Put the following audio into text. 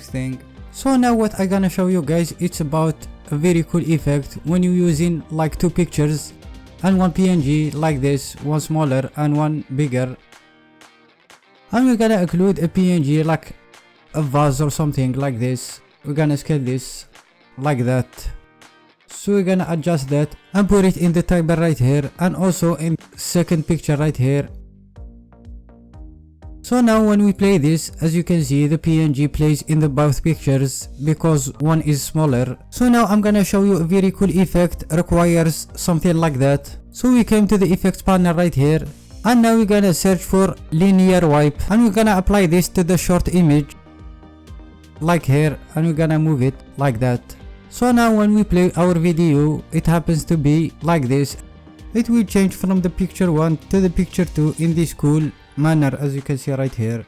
next thing. So now what I gonna show you guys, it's about a very cool effect when you using like two pictures and one PNG like this, one smaller and one bigger, and we're gonna include a PNG like a vase or something like this. We're gonna scale this like that. So we're gonna adjust that and put it in the timer right here, and also in second picture right here. So now when we play this, as you can see, the PNG plays in the both pictures because one is smaller. So now I'm gonna show you a very cool effect, requires something like that. So we came to the effects panel right here, and now we're gonna search for linear wipe, and we're gonna apply this to the short image like here, and we're gonna move it like that. So now when we play our video, it happens to be like this. It will change from the picture 1 to the picture 2 in this cool manner, as you can see right here.